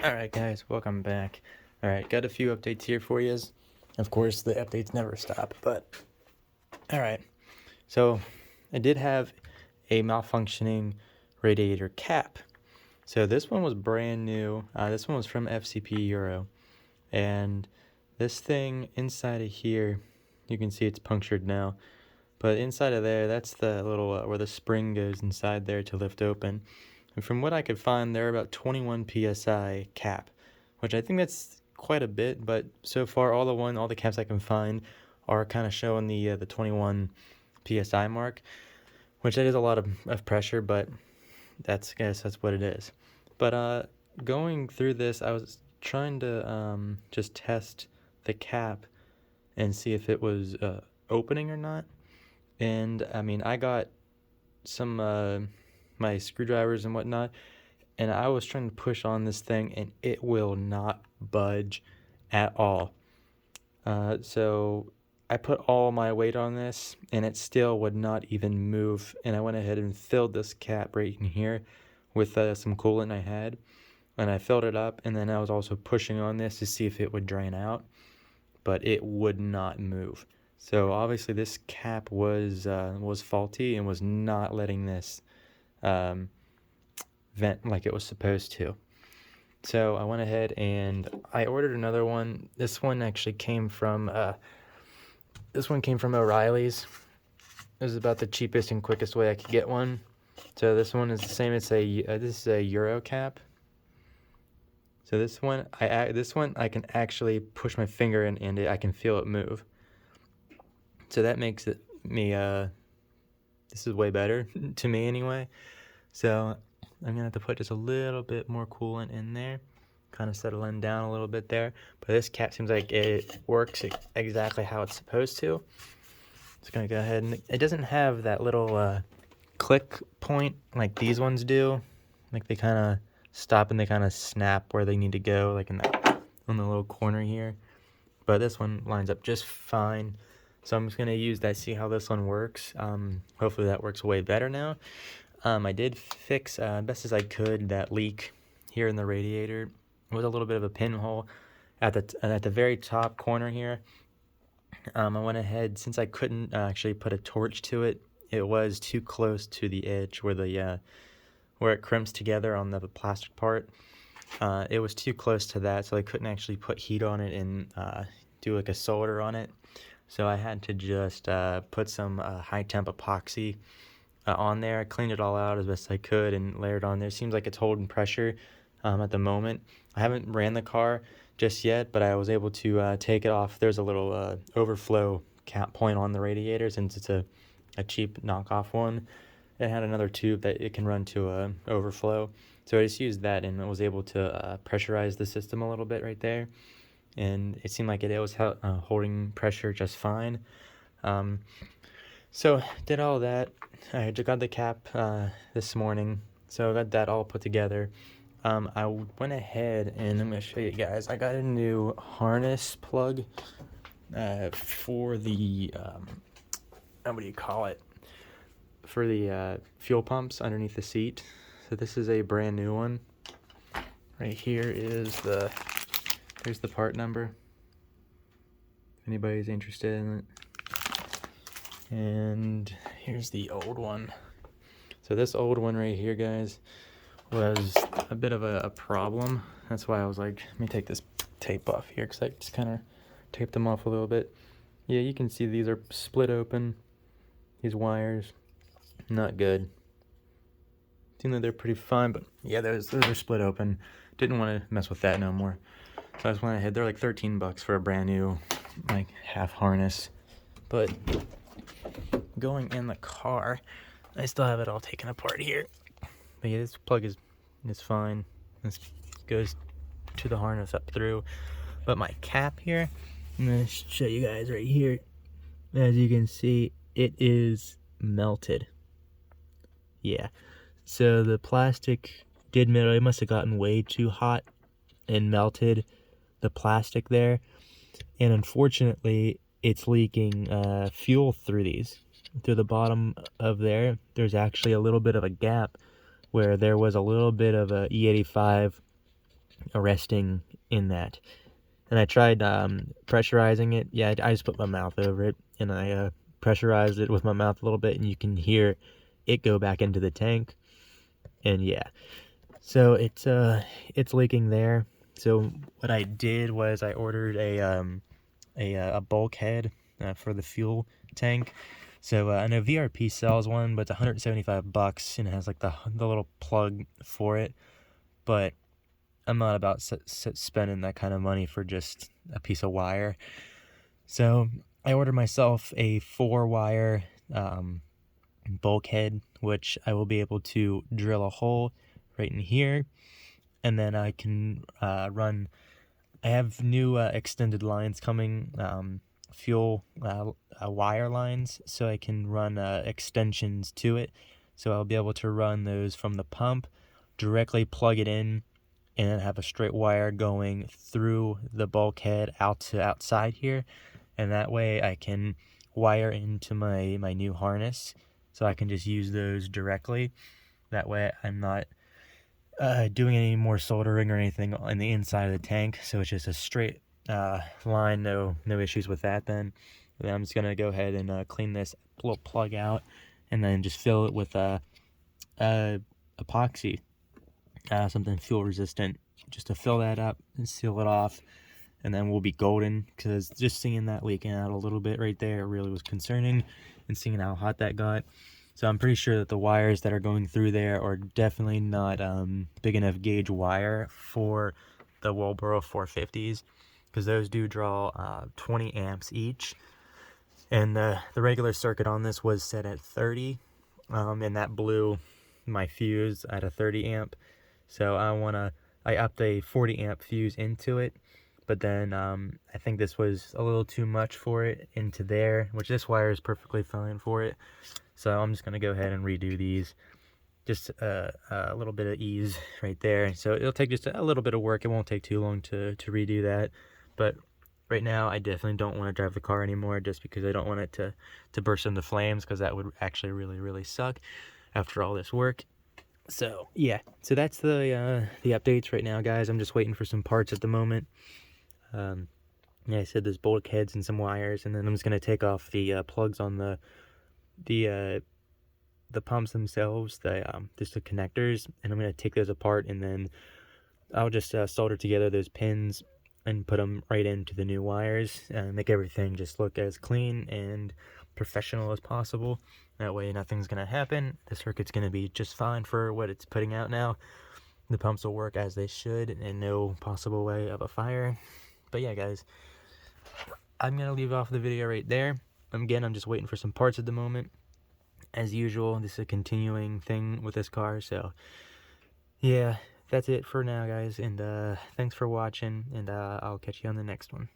Alright guys, welcome back. Alright, got a few updates here for you. Of course, the updates never stop, but alright. So, I did have a malfunctioning radiator cap. So this one was brand new. This one was from FCP Euro. And this thing inside of here, you can see it's punctured now. But inside of there, that's the little, where the spring goes inside there to lift open. And from what I could find, they're about 21 PSI cap, which I think that's quite a bit, but so far all the caps I can find are kind of showing the 21 PSI mark, which that is a lot of pressure, but I guess that's what it is. But going through this, I was trying to just test the cap and see if it was opening or not. And I mean, I got some my screwdrivers and whatnot, and I was trying to push on this thing and it will not budge at all. So I put all my weight on this and it still would not even move, and I went ahead and filled this cap right in here with some coolant I had, and I filled it up, and then I was also pushing on this to see if it would drain out, but it would not move. So obviously this cap was faulty and was not letting this vent like it was supposed to. So I went ahead and I ordered another one. This one actually came from O'Reilly's. It was about the cheapest and quickest way I could get one. So this one is the same. It's this is a Euro cap. So this one I can actually push my finger in and I can feel it move. So that makes it this is way better to me anyway. So I'm gonna have to put just a little bit more coolant in there, kind of settling down a little bit there. But this cap seems like it works exactly how it's supposed to. Just gonna go ahead, and it doesn't have that little click point like these ones do. Like they kind of stop and they kind of snap where they need to go, like on the little corner here. But this one lines up just fine. So I'm just gonna use that, see how this one works. Hopefully that works way better now. I did fix best as I could that leak here in the radiator. It was a little bit of a pinhole at the very top corner here. I went ahead, since I couldn't actually put a torch to it. It was too close to the edge where it crimps together on the plastic part. It was too close to that, so I couldn't actually put heat on it and do like a solder on it. So I had to just put some high temp epoxy on there. I cleaned it all out as best I could and layered on there. Seems like it's holding pressure at the moment. I haven't ran the car just yet, but I was able to take it off. There's a little overflow cap point on the radiator, since it's a cheap knockoff one. It had another tube that it can run to overflow. So I just used that and I was able to pressurize the system a little bit right there. And it seemed like it was holding pressure just fine. So did all that. I just got the cap this morning, so I got that all put together. I went ahead and I'm going to show you guys. I got a new harness plug for the, what do you call it? For the fuel pumps underneath the seat. So this is a brand new one. Right here is here's the part number, if anybody's interested in it. And here's the old one. So this old one right here, guys, was a bit of a problem. That's why I was like, let me take this tape off here, because I just kind of taped them off a little bit. Yeah, you can see these are split open. These wires, not good. Seem like they're pretty fine, but yeah, those are split open. Didn't want to mess with that no more. So I just went ahead. They're like 13 bucks for a brand new, like, half harness. But going in the car, I still have it all taken apart here. But yeah, this plug is fine. This goes to the harness up through. But my cap here, I'm gonna show you guys right here. As you can see, it is melted. Yeah. So the plastic did melt. It must have gotten way too hot and melted the plastic there. And unfortunately, it's leaking fuel through the bottom of there. There's actually a little bit of a gap where there was a little bit of a E55 arresting in that. And I tried pressurizing it. Yeah, I just put my mouth over it, and I pressurized it with my mouth a little bit, and you can hear it go back into the tank. And yeah, so it's leaking there. So what I did was I ordered a bulkhead for the fuel tank. So I know VRP sells one, but it's $175, and it has like the little plug for it. But I'm not about spending that kind of money for just a piece of wire. So I ordered myself a 4-wire bulkhead, which I will be able to drill a hole right in here, and then I can run. I have new extended lines coming, fuel wire lines, so I can run extensions to it. So I'll be able to run those from the pump, directly plug it in, and then have a straight wire going through the bulkhead out to outside here. And that way I can wire into my new harness, so I can just use those directly. That way I'm not doing any more soldering or anything on the inside of the tank, so it's just a straight line, no issues with that. Then I'm just gonna go ahead and clean this little plug out, and then just fill it with epoxy, something fuel resistant, just to fill that up and seal it off, and then we'll be golden. Because just seeing that leaking out a little bit right there really was concerning, and seeing how hot that got. So I'm pretty sure that the wires that are going through there are definitely not big enough gauge wire for the Walboro 450s, because those do draw 20 amps each, and the regular circuit on this was set at 30, and that blew my fuse at a 30 amp. So I upped a 40 amp fuse into it, but then I think this was a little too much for it into there, which this wire is perfectly fine for it. So I'm just going to go ahead and redo these. Just a little bit of ease right there. So it'll take just a little bit of work. It won't take too long to redo that. But right now I definitely don't want to drive the car anymore, just because I don't want it to burst into flames, because that would actually really suck after all this work. So yeah, so that's the updates right now, guys. I'm just waiting for some parts at the moment. Yeah, I said there's bulkheads and some wires, and then I'm just going to take off the plugs on the pumps themselves, just the connectors, and I'm going to take those apart, and then I'll just solder together those pins and put them right into the new wires, and make everything just look as clean and professional as possible. That way nothing's going to happen. The circuit's going to be just fine for what it's putting out now. The pumps will work as they should, and no possible way of a fire. But yeah, guys, I'm going to leave off the video right there. Again, I'm just waiting for some parts at the moment. As usual, this is a continuing thing with this car. So yeah, that's it for now, guys, and thanks for watching, and I'll catch you on the next one.